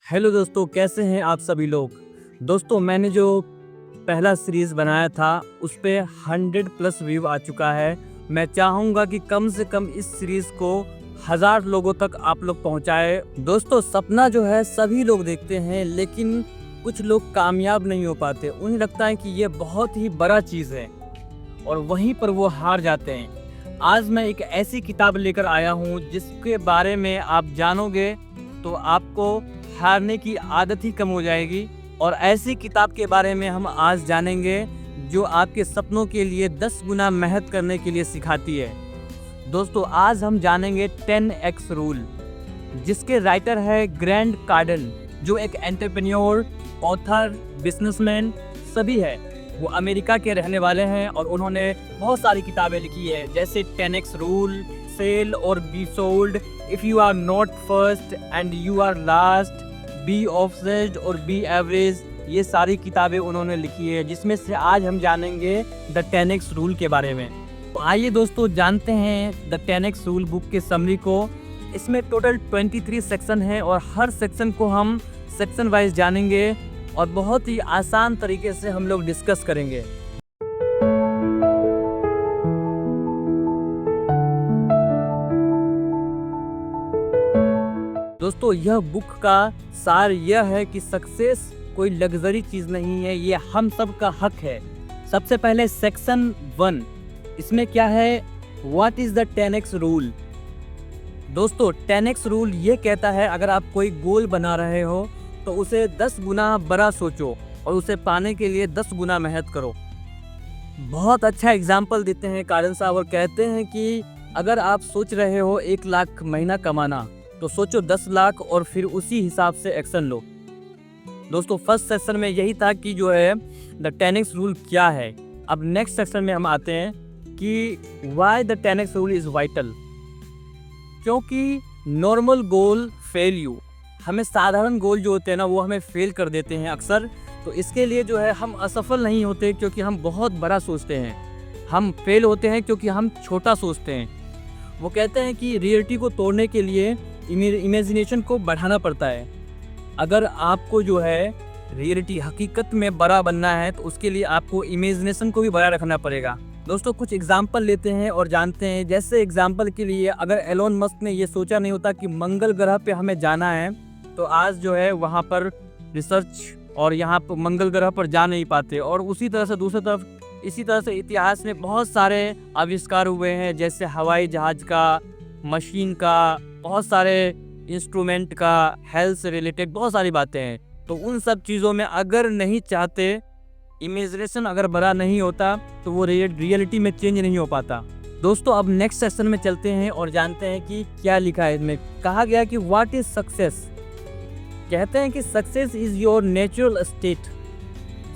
Hello दोस्तों, कैसे हैं आप सभी लोग। दोस्तों, मैंने जो पहला सीरीज़ बनाया था उस पे 100 प्लस व्यू आ चुका है। मैं चाहूँगा कि कम से कम इस सीरीज़ को 1000 लोगों तक आप लोग पहुँचाए। दोस्तों, सपना जो है सभी लोग देखते हैं, लेकिन कुछ लोग कामयाब नहीं हो पाते। उन्हें लगता है कि ये बहुत ही बड़ा चीज़ है और वहीं पर वो हार जाते हैं। आज मैं एक ऐसी किताब लेकर आया हूँ जिसके बारे में आप जानोगे तो आपको हारने की आदत ही कम हो जाएगी। और ऐसी किताब के बारे में हम आज जानेंगे जो आपके सपनों के लिए 10 गुना मेहनत करने के लिए सिखाती है। दोस्तों, आज हम जानेंगे 10x रूल, जिसके राइटर है ग्रैंड कार्डन, जो एक एंटरप्रेन्योर, ऑथर, बिजनेसमैन सभी है। वो अमेरिका के रहने वाले हैं और उन्होंने बहुत सारी किताबें लिखी है, जैसे 10x रूल, सेल और be sold, if you are not first and you are last, be obsessed और बी एवरेज। ये सारी किताबें उन्होंने लिखी है, जिसमें से आज हम जानेंगे द 10x रूल के बारे में। तो आइए दोस्तों, जानते हैं द 10x रूल बुक के समरी को। इसमें टोटल 23 सेक्शन है और हर सेक्शन को हम सेक्शन वाइज जानेंगे और बहुत ही आसान तरीके से हम लोग डिस्कस करेंगे। दोस्तों, यह बुक का सार यह है कि सक्सेस कोई लग्जरी चीज़ नहीं है, ये हम सब का हक है। सबसे पहले सेक्शन 1, इसमें क्या है, what is the 10x rule. दोस्तों, 10x रूल ये कहता है अगर आप कोई गोल बना रहे हो तो उसे 10 गुना बड़ा सोचो और उसे पाने के लिए 10 गुना मेहनत करो। बहुत अच्छा एग्जाम्पल देते हैं कारण साहब और कहते हैं कि अगर आप सोच रहे हो 1 लाख महीना कमाना, तो सोचो 10 लाख और फिर उसी हिसाब से एक्शन लो। दोस्तों, फर्स्ट सेक्शन में यही था कि जो है द 10x रूल क्या है। अब नेक्स्ट सेक्शन में हम आते हैं कि why the 10x rule is vital. क्योंकि नॉर्मल गोल फेल यू, हमें साधारण गोल जो होते हैं ना वो हमें फेल कर देते हैं अक्सर। तो इसके लिए जो है हम असफल नहीं होते क्योंकि हम बहुत बड़ा सोचते हैं, हम फेल होते हैं क्योंकि हम छोटा सोचते हैं। वो कहते हैं कि रियलिटी को तोड़ने के लिए इमेजिनेशन को बढ़ाना पड़ता है। अगर आपको जो है रियलिटी हकीकत में बड़ा बनना है तो उसके लिए आपको इमेजिनेशन को भी बड़ा रखना पड़ेगा। दोस्तों, कुछ एग्जाम्पल लेते हैं और जानते हैं। जैसे एग्जाम्पल के लिए, अगर एलोन मस्क ने ये सोचा नहीं होता कि मंगल ग्रह पे हमें जाना है, तो आज जो है वहाँ पर रिसर्च और यहाँ पर मंगल ग्रह पर जा नहीं पाते। और उसी तरह से दूसरी तरफ इसी तरह से इतिहास में बहुत सारे आविष्कार हुए हैं, जैसे हवाई जहाज़ का, मशीन का, बहुत सारे इंस्ट्रूमेंट का, हेल्थ से रिलेटेड बहुत सारी बातें हैं। तो उन सब चीज़ों में अगर नहीं चाहते, इमेजिनेशन अगर बड़ा नहीं होता तो वो रियलिटी में चेंज नहीं हो पाता। दोस्तों, अब नेक्स्ट सेक्शन में चलते हैं और जानते हैं कि क्या लिखा है इसमें। कहा गया कि व्हाट इज़ सक्सेस। कहते हैं कि success is your natural state.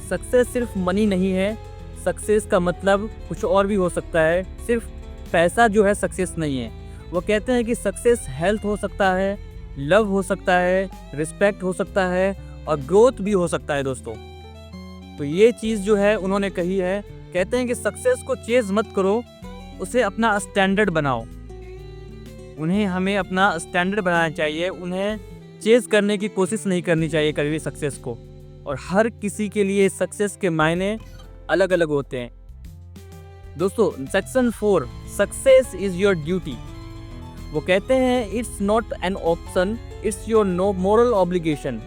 Success सिर्फ मनी नहीं है, सक्सेस का मतलब कुछ और भी हो सकता है, सिर्फ पैसा जो है सक्सेस नहीं है। वो कहते हैं कि सक्सेस हेल्थ हो सकता है, लव हो सकता है, रिस्पेक्ट हो सकता है और ग्रोथ भी हो सकता है। दोस्तों, तो ये चीज़ जो है उन्होंने कही है। कहते हैं कि सक्सेस को चेज़ मत करो, उसे अपना स्टैंडर्ड बनाओ। हमें अपना स्टैंडर्ड बनाना चाहिए, उन्हें चेज़ करने की कोशिश नहीं करनी चाहिए कभी भी सक्सेस को। और हर किसी के लिए सक्सेस के मायने अलग अलग होते हैं। दोस्तों, section 4, success is your duty. वो कहते हैं it's not an option, it's your moral obligation.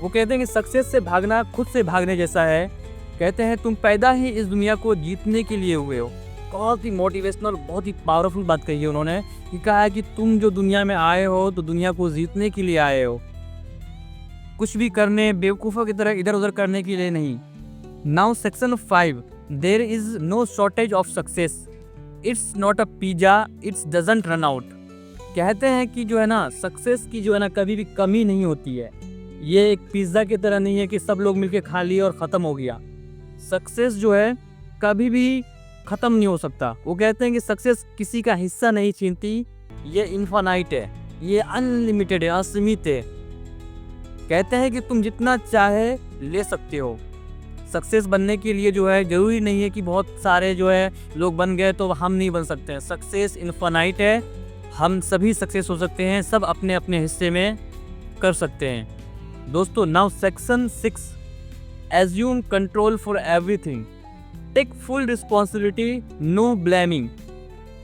वो कहते हैं कि सक्सेस से भागना खुद से भागने जैसा है। कहते हैं तुम पैदा ही इस दुनिया को जीतने के लिए हुए हो। बहुत ही मोटिवेशनल, बहुत ही पावरफुल बात कही है उन्होंने, कि कहा है कि तुम जो दुनिया में आए हो तो दुनिया को जीतने के लिए आए हो, कुछ भी करने, बेवकूफ़ों की तरह इधर उधर करने के लिए नहीं। Now section 5, there is no shortage of success, it's not a pizza, it's doesn't run out. कहते हैं कि जो है ना, सक्सेस की जो है ना कभी भी कमी नहीं होती है। ये एक पिज़्ज़ा की तरह नहीं है कि सब लोग मिलके खा लिए और ख़त्म हो गया। सक्सेस जो है कभी भी ख़त्म नहीं हो सकता। वो कहते हैं कि सक्सेस किसी का हिस्सा नहीं छीनती, ये इन्फानाइट है, ये अनलिमिटेड है, असीमित है। कहते हैं कि तुम जितना चाहे ले सकते हो। सक्सेस बनने के लिए जो है ज़रूरी नहीं है कि बहुत सारे जो है लोग बन गए तो हम नहीं बन सकते हैं। सक्सेस इन्फानाइट है, हम सभी सक्सेस हो सकते हैं, सब अपने अपने हिस्से में कर सकते हैं। दोस्तों now section 6, assume control for everything, take full responsibility, no blaming.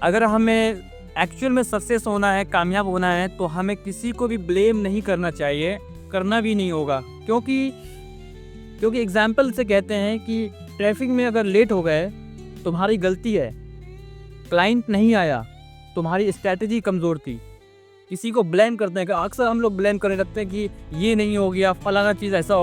अगर हमें एक्चुअल में सक्सेस होना है, कामयाब होना है, तो हमें किसी को भी ब्लेम नहीं करना चाहिए, करना भी नहीं होगा। क्योंकि एग्जाम्पल से कहते हैं कि ट्रैफिक में अगर लेट हो गए तुम्हारी गलती है, क्लाइंट नहीं आया तुम्हारी स्ट्रैटेजी कमज़ोर थी। किसी को ब्लेम करते हैं, अक्सर हम लोग ब्लेम करने लगते हैं कि ये नहीं हो गया, फलाना चीज़ ऐसा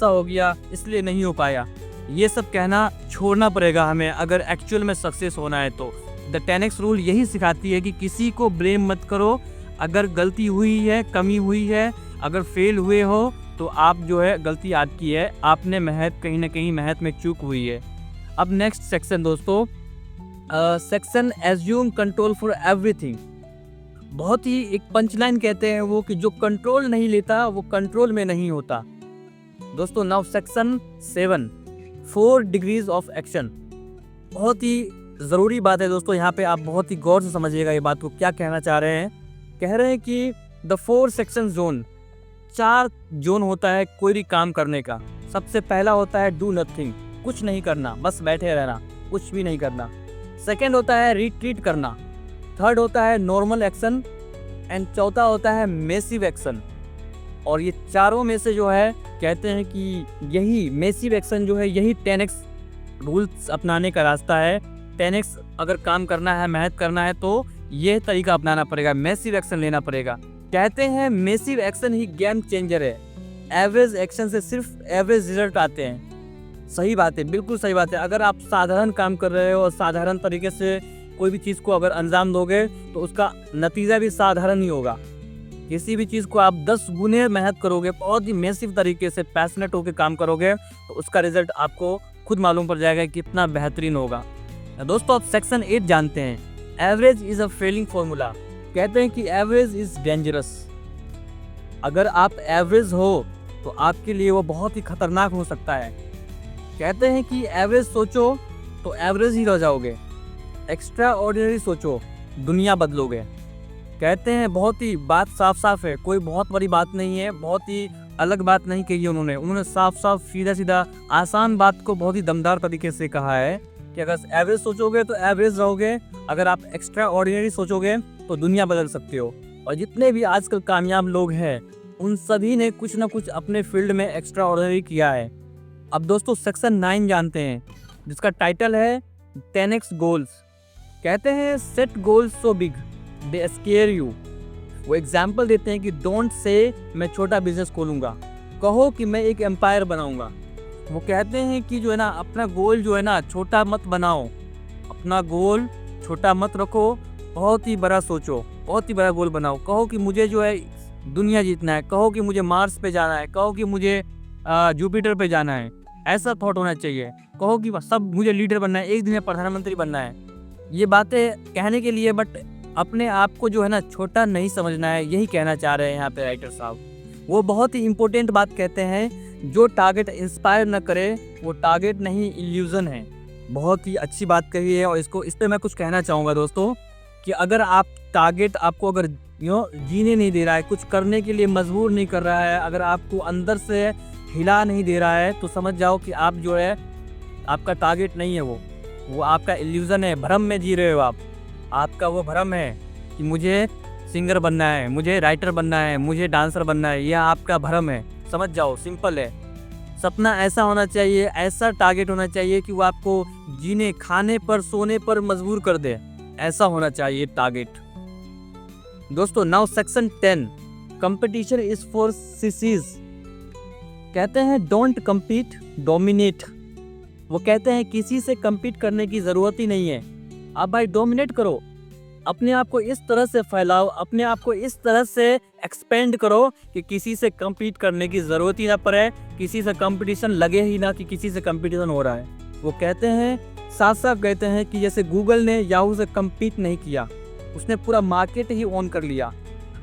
हो गया इसलिए नहीं हो पाया। ये सब कहना छोड़ना पड़ेगा हमें अगर एक्चुअल में सक्सेस होना है तो। द 10x रूल यही सिखाती है कि किसी को ब्लेम मत करो। अगर गलती हुई है, कमी हुई है, अगर फेल हुए हो तो आप जो है गलती आपकी है, आपने कहीं ना कहीं मेहनत में चूक हुई है। अब नेक्स्ट सेक्शन दोस्तों, section assume control for everything. बहुत ही एक पंचलाइन कहते हैं वो कि जो कंट्रोल नहीं लेता वो कंट्रोल में नहीं होता। दोस्तों now section 7, 4 degrees of action. बहुत ही ज़रूरी बात है दोस्तों, यहाँ पे आप बहुत ही गौर से समझिएगा ये बात को क्या कहना चाह रहे हैं। कह रहे हैं कि द 4 सेक्शन जोन, 4 जोन होता है कोई भी काम करने का। सबसे पहला होता है डू नथिंग, कुछ नहीं करना, बस बैठे रहना, कुछ भी नहीं करना। सेकेंड होता है रिट्रीट करना। थर्ड होता है नॉर्मल एक्शन एंड चौथा होता है मैसिव एक्शन। और ये चारों में से जो है कहते हैं कि यही मैसिव एक्शन जो है यही 10x रूल्स अपनाने का रास्ता है। 10x अगर काम करना है, मेहनत करना है तो ये तरीका अपनाना पड़ेगा, मैसिव एक्शन लेना पड़ेगा। कहते हैं मैसिव एक्शन ही गेम चेंजर है, एवरेज एक्शन से सिर्फ एवरेज रिजल्ट आते हैं। सही बात है, बिल्कुल सही बात है। अगर आप साधारण काम कर रहे हो और साधारण तरीके से कोई भी चीज़ को अगर अंजाम दोगे तो उसका नतीजा भी साधारण ही होगा। किसी भी चीज़ को आप 10 गुने मेहनत करोगे, बहुत ही मैसिव तरीके से पैशनेट होकर काम करोगे तो उसका रिजल्ट आपको खुद मालूम पड़ जाएगा कितना बेहतरीन होगा। दोस्तों आप सेक्शन 8 जानते हैं, average is a failing formula. कहते हैं कि एवरेज इज़ डेंजरस। अगर आप एवरेज हो तो आपके लिए वो बहुत ही खतरनाक हो सकता है। कहते हैं कि एवरेज सोचो तो एवरेज ही रह जाओगे, एक्स्ट्रा ऑर्डिनरी सोचो दुनिया बदलोगे। कहते हैं बहुत ही बात साफ साफ है, कोई बहुत बड़ी बात नहीं है, बहुत ही अलग बात नहीं कही है उन्होंने साफ साफ सीधा सीधा आसान बात को बहुत ही दमदार तरीके से कहा है कि अगर एवरेज सोचोगे तो एवरेज रहोगे, अगर आप एक्स्ट्रा ऑर्डिनरी सोचोगे तो दुनिया बदल सकते हो। और जितने भी आजकल कामयाब लोग हैं उन सभी ने कुछ ना कुछ अपने फील्ड में एक्स्ट्रा ऑर्डिनरी किया है। अब दोस्तों सेक्शन 9 जानते हैं जिसका टाइटल है 10x गोल्स। कहते हैं set goals so big they square you. वो एग्जाम्पल देते हैं कि डोंट से मैं छोटा बिजनेस खोलूँगा, कहो कि मैं एक एम्पायर बनाऊँगा। वो कहते हैं कि जो है ना अपना गोल जो है ना छोटा मत बनाओ, अपना गोल छोटा मत रखो, बहुत ही बड़ा सोचो, बहुत ही बड़ा गोल बनाओ। कहो कि मुझे जो है दुनिया जीतना है, कहो कि मुझे मार्स पे जाना है, कहो कि मुझे जुपिटर पे जाना है, ऐसा थॉट होना चाहिए। कहो कि सब मुझे लीडर बनना है, एक दिन में प्रधानमंत्री बनना है। ये बातें कहने के लिए बट अपने आप को जो है ना छोटा नहीं समझना है, यही कहना चाह रहे हैं यहाँ पे राइटर साहब। वो बहुत ही इम्पोर्टेंट बात कहते हैं, जो टारगेट इंस्पायर न करे वो टारगेट नहीं इल्यूजन है। बहुत ही अच्छी बात कही है और इस पर मैं कुछ कहना चाहूँगा दोस्तों कि अगर आप टारगेट आपको अगर जीने नहीं दे रहा है, कुछ करने के लिए मजबूर नहीं कर रहा है, अगर आपको अंदर से हिला नहीं दे रहा है तो समझ जाओ कि आप जो है आपका टारगेट नहीं है, वो आपका इल्यूजन है, भ्रम में जी रहे हो आप। आपका वो भ्रम है कि मुझे सिंगर बनना है, मुझे राइटर बनना है, मुझे डांसर बनना है, यह आपका भ्रम है। समझ जाओ, सिंपल है। सपना ऐसा होना चाहिए, ऐसा टारगेट होना चाहिए कि वो आपको जीने, खाने पर, सोने पर मजबूर कर दे, ऐसा होना चाहिए टारगेट। दोस्तों now section 10, competition is for sissies. कहते हैं डोंट कम्पीट, डोमिनेट। वो कहते हैं किसी से कम्पीट करने की ज़रूरत ही नहीं है, आप भाई डोमिनेट करो, अपने आप को इस तरह से फैलाओ, अपने आप को इस तरह से एक्सपेंड करो कि किसी से कम्पीट करने की ज़रूरत ही ना पड़े, किसी से कंपटीशन लगे ही ना कि किसी से कंपटीशन हो रहा है। वो कहते हैं, साथ साथ कहते हैं कि जैसे गूगल ने याहू से कम्पीट नहीं किया, उसने पूरा मार्केट ही ऑन कर लिया।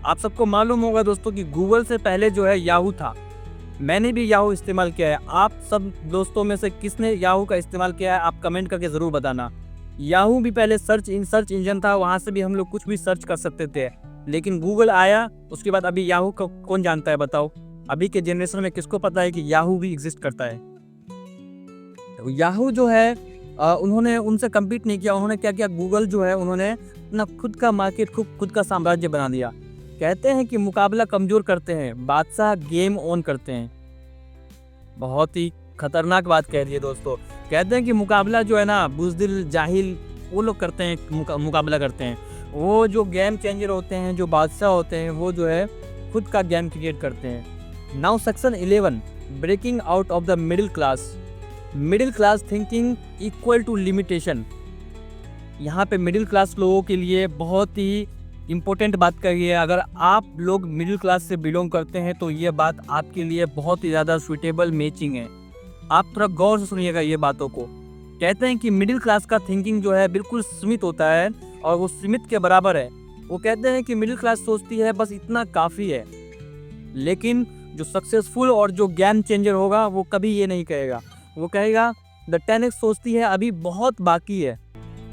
आप सबको मालूम होगा दोस्तों कि गूगल से पहले जो है याहू था। मैंने भी याहू इस्तेमाल किया है। आप सब दोस्तों में से किसने याहू का इस्तेमाल किया है आप कमेंट करके ज़रूर बताना। याहू भी पहले सर्च इंजन था, वहाँ से भी हम लोग कुछ भी सर्च कर सकते थे। लेकिन गूगल आया उसके बाद अभी याहू को कौन जानता है बताओ? अभी के जनरेशन में किसको पता है कि याहू भी एग्जिस्ट करता है? तो याहू जो है उन्होंने उनसे कम्पीट नहीं किया। उन्होंने क्या किया, गूगल जो है उन्होंने अपना खुद का मार्केट, खुद का साम्राज्य बना दिया। कहते हैं कि मुकाबला कमजोर करते हैं, बादशाह गेम ऑन करते हैं। बहुत ही खतरनाक बात कह दी है दोस्तों। कहते हैं कि मुकाबला जो है ना, बुज़दिल जाहिल वो लोग करते हैं, मुकाबला करते हैं। वो जो गेम चेंजर होते हैं, जो बादशाह होते हैं, वो जो है खुद का गेम क्रिएट करते हैं। Now section 11, breaking out of the middle class. Middle class thinking equal to limitation. यहाँ पे मिडिल क्लास लोगों के लिए बहुत ही इम्पोर्टेंट बात कही है। अगर आप लोग मिडिल क्लास से बिलोंग करते हैं तो ये बात आपके लिए बहुत ही ज़्यादा सुइटेबल मैचिंग है। आप थोड़ा गौर से सुनिएगा ये बातों को। कहते हैं कि मिडिल क्लास का थिंकिंग जो है बिल्कुल सीमित होता है और वो सीमित के बराबर है। वो कहते हैं कि मिडिल क्लास सोचती है बस इतना काफ़ी है, लेकिन जो सक्सेसफुल और जो गेम चेंजर होगा वो कभी ये नहीं कहेगा। वो कहेगा द 10x सोचती है अभी बहुत बाकी है।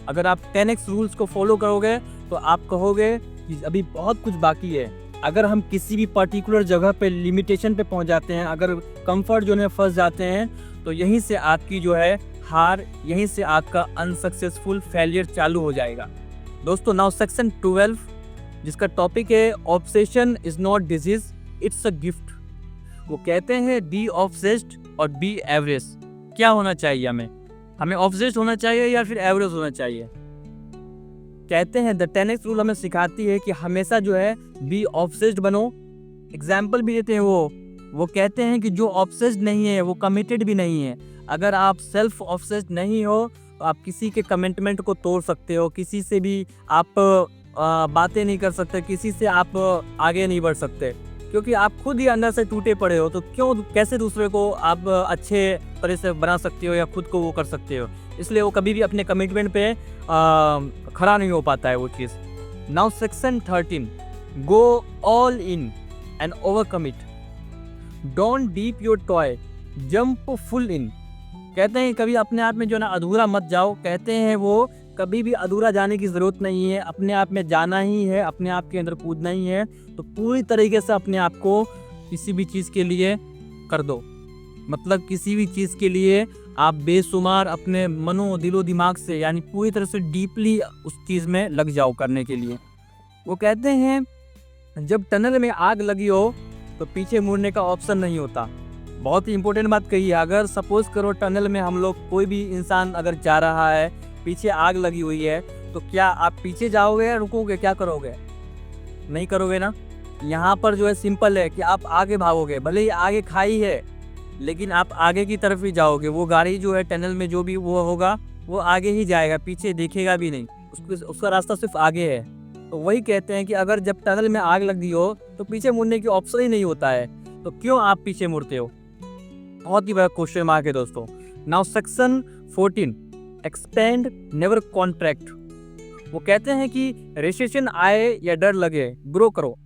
अगर आप 10x रूल्स को फॉलो करोगे तो आप कहोगे कि अभी बहुत कुछ बाकी है। अगर हम किसी भी पर्टिकुलर जगह पे लिमिटेशन पे पहुंच जाते हैं, अगर कंफर्ट जोन में फंस जाते हैं, तो यहीं से आपकी जो है हार, यहीं से आपका अनसक्सेसफुल फेलियर चालू हो जाएगा। दोस्तों नाउ सेक्शन 12, जिसका टॉपिक है obsession is not disease, it's a gift. वो कहते हैं बी ऑब्सेस्ड और बी एवरेज। क्या होना चाहिए हमें ऑब्सेस्ड होना चाहिए या फिर एवरेज होना चाहिए? कहते हैं द 10x रूल हमें सिखाती है कि हमेशा जो है बी ऑब्सेस्ड बनो। एग्जाम्पल भी देते हैं वो कहते हैं कि जो ऑब्सेस्ड नहीं है वो कमिटेड भी नहीं है। अगर आप सेल्फ ऑब्सेस्ड नहीं हो तो आप किसी के कमिटमेंट को तोड़ सकते हो, किसी से भी आप बातें नहीं कर सकते, किसी से आप आगे नहीं बढ़ सकते, क्योंकि आप खुद ही अंदर से टूटे पड़े हो। तो कैसे दूसरे को आप अच्छे तरह से बना सकते हो या खुद को वो कर सकते हो? इसलिए वो कभी भी अपने कमिटमेंट पे खड़ा नहीं हो पाता है वो चीज़। Now section 13, go all in and over commit, don't dip your toe, jump full in. कहते हैं कभी अपने आप में जो ना अधूरा मत जाओ। कहते हैं वो कभी भी अधूरा जाने की ज़रूरत नहीं है, अपने आप में जाना ही है, अपने आप के अंदर कूदना ही है। तो पूरी तरीके से अपने आप को किसी भी चीज़ के लिए कर दो, मतलब किसी भी चीज़ के लिए आप बेशुमार अपने मनो दिलो दिमाग से, यानी पूरी तरह से डीपली उस चीज़ में लग जाओ करने के लिए। वो कहते हैं जब टनल में आग लगी हो तो पीछे मुड़ने का ऑप्शन नहीं होता। बहुत ही इंपॉर्टेंट बात कही है। अगर सपोज करो टनल में हम लोग, कोई भी इंसान अगर जा रहा है, पीछे आग लगी हुई है, तो क्या आप पीछे जाओगे या रुकोगे? क्या करोगे? नहीं करोगे ना। यहाँ पर जो है सिंपल है कि आप आगे भागोगे, भले ही आगे खाई है लेकिन आप आगे की तरफ ही जाओगे। वो गाड़ी जो है टनल में जो भी वो होगा वो आगे ही जाएगा, पीछे देखेगा भी नहीं, उसका रास्ता सिर्फ आगे है। तो वही कहते हैं कि अगर जब टनल में आग लगी हो तो पीछे मुड़ने की ऑप्शन ही नहीं होता है, तो क्यों आप पीछे मुड़ते हो? बहुत ही बड़ा क्वेश्चन मार्क है दोस्तों। Now section 14, expand never contract. वो कहते हैं कि रिसेशन आए या डर लगे, ग्रो करो।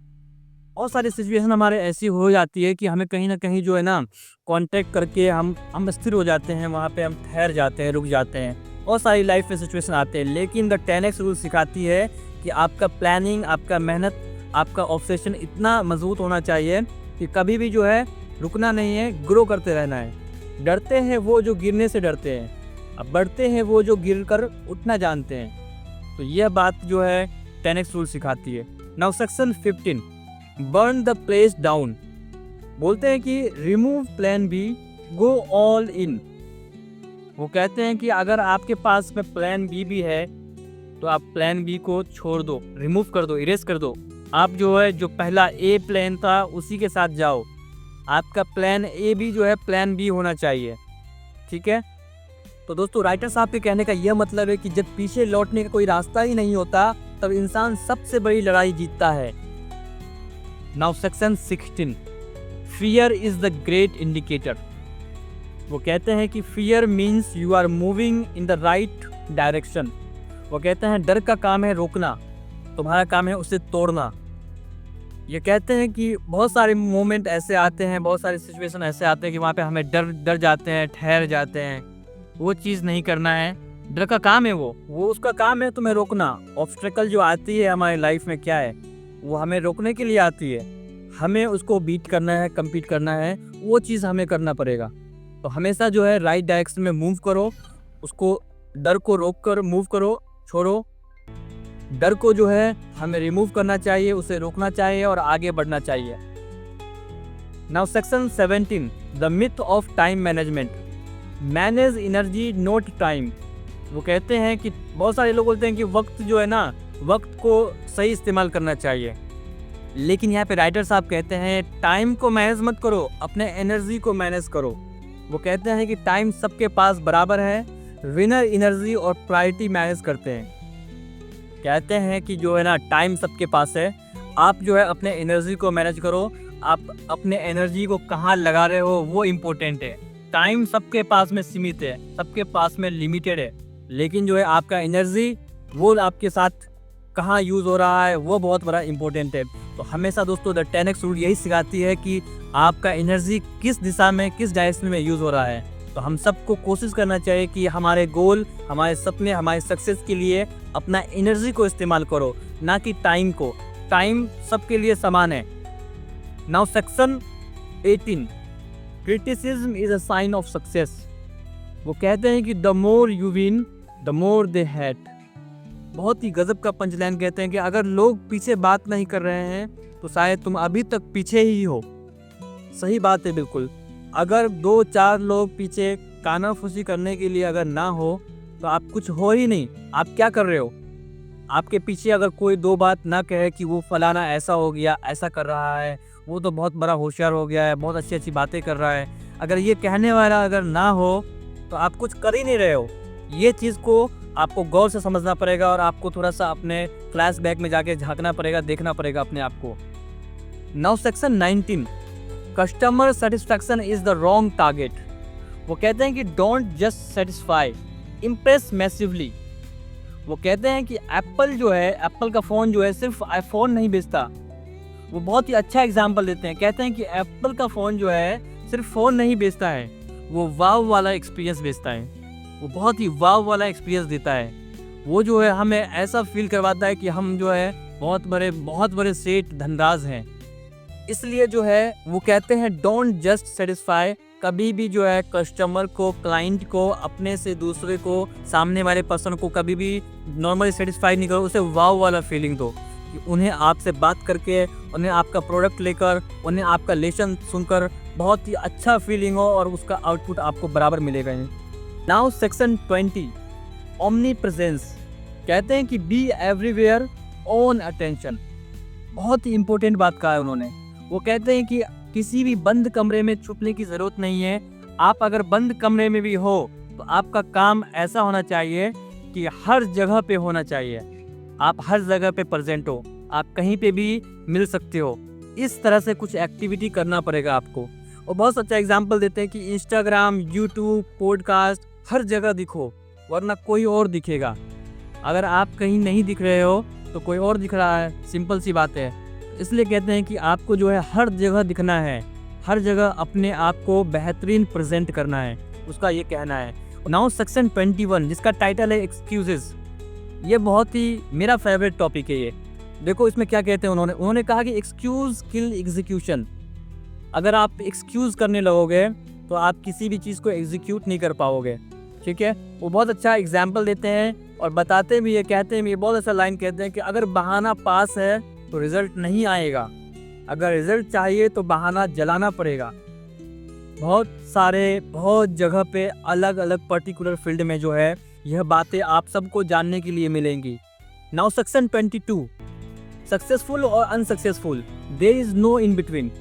बहुत सारी सिचुएशन हमारे ऐसी हो जाती है कि हमें कहीं ना कहीं जो है ना कॉन्ट्रैक्ट करके हम स्थिर हो जाते हैं, वहाँ पे हम ठहर जाते हैं, रुक जाते हैं। बहुत सारी लाइफ में सिचुएशन आते हैं, लेकिन द 10x रूल सिखाती है कि आपका प्लानिंग, आपका मेहनत, आपका ऑब्सेशन इतना मजबूत होना चाहिए कि कभी भी जो है रुकना नहीं है, ग्रो करते रहना है। डरते हैं वो जो गिरने से डरते हैं, अब बढ़ते हैं वो जो गिर कर उठना जानते हैं। तो यह बात जो है 10x रूल सिखाती है। Now section 15, burn the place down. बोलते हैं कि remove plan B, go all in. वो कहते हैं कि अगर आपके पास में प्लान बी भी है तो आप प्लान बी को छोड़ दो, रिमूव कर दो, इरेज कर दो। आप जो है जो पहला ए प्लान था उसी के साथ जाओ। आपका प्लान ए भी जो है प्लान बी होना चाहिए, ठीक है। तो दोस्तों राइटर साहब के कहने का यह मतलब है कि जब पीछे लौटने का कोई रास्ता ही नहीं होता तब इंसान सबसे बड़ी लड़ाई जीतता है। Now section 16, fear is the great indicator. वो कहते हैं कि fear means you are moving in the right direction. वो कहते हैं डर का काम है रोकना, तुम्हारा काम है उसे तोड़ना। ये कहते हैं कि बहुत सारे मोमेंट ऐसे आते हैं, बहुत सारे सिचुएशन ऐसे आते हैं कि वहाँ पे हमें डर जाते हैं, ठहर जाते हैं। वो चीज़ नहीं करना है, डर का काम है वो उसका काम है तुम्हें रोकना। ऑब्स्टेकल जो आती है हमारी लाइफ में क्या है, वो हमें रोकने के लिए आती है, हमें उसको बीट करना है, कम्पीट करना है, वो चीज़ हमें करना पड़ेगा। तो हमेशा जो है राइट डायरेक्शन में मूव करो, उसको डर को रोक कर मूव करो, छोड़ो। डर को जो है हमें रिमूव करना चाहिए, उसे रोकना चाहिए और आगे बढ़ना चाहिए। Now section 17, the myth of time management. Manage energy not time. वो कहते हैं कि बहुत सारे लोग बोलते हैं कि वक्त जो है ना, वक्त को सही इस्तेमाल करना चाहिए, लेकिन यहाँ पे राइटर साहब कहते हैं टाइम को मैनेज मत करो, अपने एनर्जी को मैनेज करो। वो कहते हैं कि टाइम सबके पास बराबर है, विनर एनर्जी और प्रायोरिटी मैनेज करते हैं। कहते हैं कि जो है ना टाइम सबके पास है, आप जो है अपने एनर्जी को मैनेज करो, आप अपने एनर्जी को कहाँ लगा रहे हो वो इम्पोर्टेंट है। टाइम सबके पास में सीमित है, सबके पास में लिमिटेड है, लेकिन जो है आपका एनर्जी वो आपके साथ कहाँ यूज़ हो रहा है वो बहुत बड़ा इम्पोर्टेंट है। तो हमेशा दोस्तों द 10x रूल यही सिखाती है कि आपका एनर्जी किस दिशा में, किस डायरेक्शन में यूज़ हो रहा है। तो हम सबको कोशिश करना चाहिए कि हमारे गोल, हमारे सपने, हमारे सक्सेस के लिए अपना एनर्जी को इस्तेमाल करो, ना कि टाइम को। टाइम सबके लिए समान है। Now section 18, criticism is a sign of success. वो कहते हैं कि the more you win the more they hate. बहुत ही गजब का पंचलाइन कहते हैं कि अगर लोग पीछे बात नहीं कर रहे हैं तो शायद तुम अभी तक पीछे ही हो। सही बात है बिल्कुल। अगर 2-4 लोग पीछे कानाफूसी करने के लिए अगर ना हो तो आप कुछ हो ही नहीं। आप क्या कर रहे हो? आपके पीछे अगर कोई 2 बात ना कहे कि वो फलाना ऐसा हो गया, ऐसा कर रहा है, वो तो बहुत बड़ा होशियार हो गया है, बहुत अच्छी अच्छी बातें कर रहा है, अगर ये कहने वाला अगर ना हो तो आप कुछ कर ही नहीं रहे हो। ये चीज़ को आपको गौर से समझना पड़ेगा और आपको थोड़ा सा अपने फ्लैशबैक में जाके झांकना पड़ेगा, देखना पड़ेगा अपने आप को। Now section 19, customer satisfaction is the wrong target. वो कहते हैं कि don't just satisfy, impress massively. वो कहते हैं कि एप्पल जो है, एप्पल का फ़ोन जो है सिर्फ आईफोन नहीं बेचता। वो बहुत ही अच्छा एग्जाम्पल देते हैं। कहते हैं कि एप्पल का फ़ोन जो है सिर्फ फ़ोन नहीं बेचता है, वो वाव वाला एक्सपीरियंस बेचता है। वो बहुत ही वाव वाला एक्सपीरियंस देता है। वो जो है हमें ऐसा फील करवाता है कि हम जो है बहुत बड़े सेठ धनराज हैं। इसलिए जो है वो कहते हैं डोंट जस्ट सेटिस्फाई। कभी भी जो है कस्टमर को, क्लाइंट को, अपने से दूसरे को, सामने वाले पर्सन को कभी भी नॉर्मली सेटिस्फाई नहीं करो। उसे वाव वाला फीलिंग दो कि उन्हें आपसे बात करके, उन्हें आपका प्रोडक्ट लेकर, उन्हें आपका लेसन सुनकर बहुत ही अच्छा फीलिंग हो और उसका आउटपुट आपको बराबर मिलेगा। Now section 20, omni presence. कहते हैं कि बी एवरीवेयर ऑन अटेंशन। बहुत ही इंपॉर्टेंट बात कहा है उन्होंने। वो कहते हैं कि किसी भी बंद कमरे में छुपने की ज़रूरत नहीं है। आप अगर बंद कमरे में भी हो तो आपका काम ऐसा होना चाहिए कि हर जगह पे होना चाहिए। आप हर जगह पे प्रेजेंट हो, आप कहीं पे भी मिल सकते हो। इस तरह से कुछ एक्टिविटी करना पड़ेगा आपको। और बहुत अच्छा एग्जांपल देते हैं कि इंस्टाग्राम, यूट्यूब, पॉडकास्ट, हर जगह दिखो, वरना कोई और दिखेगा। अगर आप कहीं नहीं दिख रहे हो तो कोई और दिख रहा है, सिंपल सी बात है। इसलिए कहते हैं कि आपको जो है हर जगह दिखना है, हर जगह अपने आप को बेहतरीन प्रेजेंट करना है, उसका ये कहना है। नाउ सेक्शन 21, जिसका टाइटल है एक्सक्यूजेस। ये बहुत ही मेरा फेवरेट टॉपिक है ये। देखो इसमें क्या कहते हैं उन्होंने कहा कि एक्सक्यूज किल एग्जीक्यूशन। अगर आप एक्सक्यूज करने लगोगे तो आप किसी भी चीज़ को एग्जीक्यूट नहीं कर पाओगे। ठीक है, वो बहुत अच्छा एग्जाम्पल देते हैं और बताते भी है, कहते भी, बहुत अच्छा लाइन कहते हैं कि अगर बहाना पास है तो रिजल्ट नहीं आएगा, अगर रिजल्ट चाहिए तो बहाना जलाना पड़ेगा। बहुत जगह पे अलग अलग पर्टिकुलर फील्ड में जो है यह बातें आप सबको जानने के लिए मिलेंगी। नाउ सेक्शन 22, सक्सेसफुल और unsuccessful, there is no in between.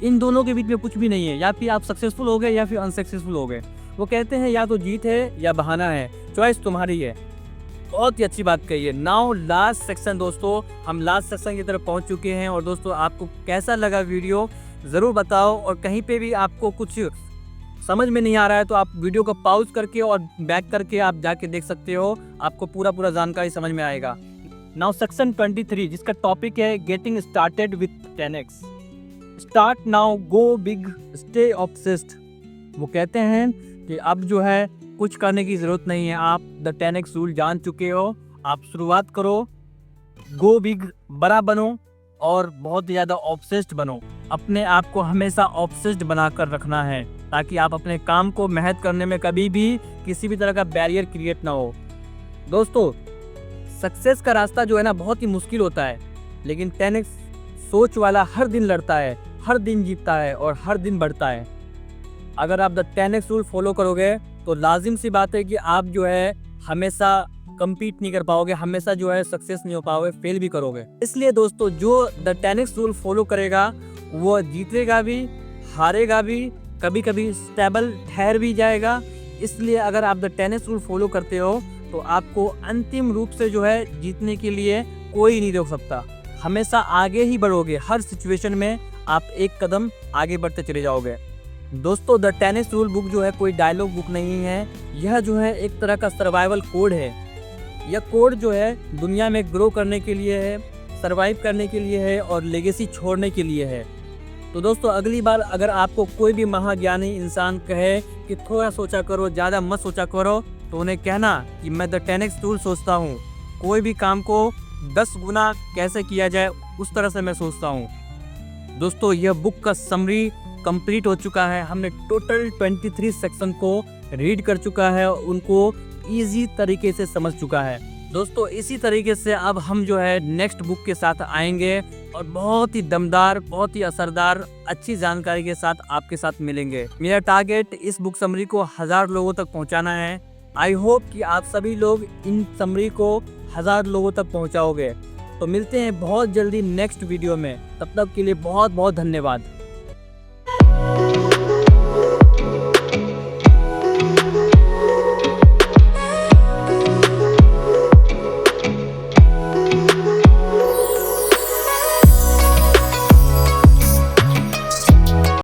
इन दोनों के बीच में कुछ भी नहीं है, या फिर आप सक्सेसफुल हो गए या फिर अनसक्सेसफुल हो गए। वो कहते हैं या तो जीत है या बहाना है, चॉइस तुम्हारी है। बहुत ही अच्छी बात कही है। नाउ लास्ट सेक्शन दोस्तों, हम लास्ट सेक्शन की तरफ पहुंच चुके हैं। और दोस्तों आपको कैसा लगा वीडियो ज़रूर बताओ, और कहीं पे भी आपको कुछ समझ में नहीं आ रहा है तो आप वीडियो को पॉज करके और बैक करके आप जाके देख सकते हो, आपको पूरा जानकारी समझ में आएगा। नाउ सेक्शन 23, जिसका टॉपिक है getting started with 10x। Start now, go big, stay obsessed. वो कहते हैं कि अब जो है कुछ करने की ज़रूरत नहीं है, आप द 10x रूल जान चुके हो। आप शुरुआत करो, गो बिग, बड़ा बनो, और बहुत ही ज़्यादा ऑब्सेस्ड बनो। अपने आप को हमेशा ऑब्सेस्ड बनाकर रखना है ताकि आप अपने काम को मेहनत करने में कभी भी किसी भी तरह का बैरियर क्रिएट ना हो। दोस्तों, सक्सेस का रास्ता जो है ना बहुत ही मुश्किल होता है, लेकिन 10x सोच वाला हर दिन लड़ता है, हर दिन जीतता है और हर दिन बढ़ता है। अगर आप द 10x रूल फॉलो करोगे तो लाजिम सी बात है कि आप जो है हमेशा कम्पीट नहीं कर पाओगे, हमेशा जो है सक्सेस नहीं हो पाओगे, फेल भी करोगे। इसलिए दोस्तों, जो द 10x रूल फॉलो करेगा वो जीतेगा भी, हारेगा भी, कभी कभी स्टेबल ठहर भी जाएगा। इसलिए अगर आप द 10x रूल फॉलो करते हो तो आपको अंतिम रूप से जो है जीतने के लिए कोई नहीं रोक सकता। हमेशा आगे ही बढ़ोगे, हर सिचुएशन में आप एक कदम आगे बढ़ते चले जाओगे। दोस्तों, द 10x रूल बुक जो है कोई डायलॉग बुक नहीं है, यह जो है एक तरह का सर्वाइवल कोड है। यह कोड जो है दुनिया में ग्रो करने के लिए है, सर्वाइव करने के लिए है और लेगेसी छोड़ने के लिए है। तो दोस्तों, अगली बार अगर आपको कोई भी महाज्ञानी इंसान कहे कि थोड़ा सोचा करो, ज़्यादा मत सोचा करो, तो उन्हें कहना कि मैं द 10x रूल सोचता हूँ, कोई भी काम को 10 गुना कैसे किया जाए उस तरह से मैं सोचता हूँ। दोस्तों, यह बुक का समरी कंप्लीट हो चुका है। हमने टोटल 23 सेक्शन को रीड कर चुका है और उनको इजी तरीके से समझ चुका है। दोस्तों, इसी तरीके से अब हम जो है नेक्स्ट बुक के साथ आएंगे और बहुत ही दमदार, बहुत ही असरदार, अच्छी जानकारी के साथ आपके साथ मिलेंगे। मेरा टारगेट इस बुक समरी को 1000 लोगों तक पहुंचाना है। आई होप कि आप सभी लोग इन समरी को 1000 लोगों तक पहुंचाओगे। तो मिलते हैं बहुत जल्दी नेक्स्ट वीडियो में, तब तक के लिए बहुत बहुत धन्यवाद।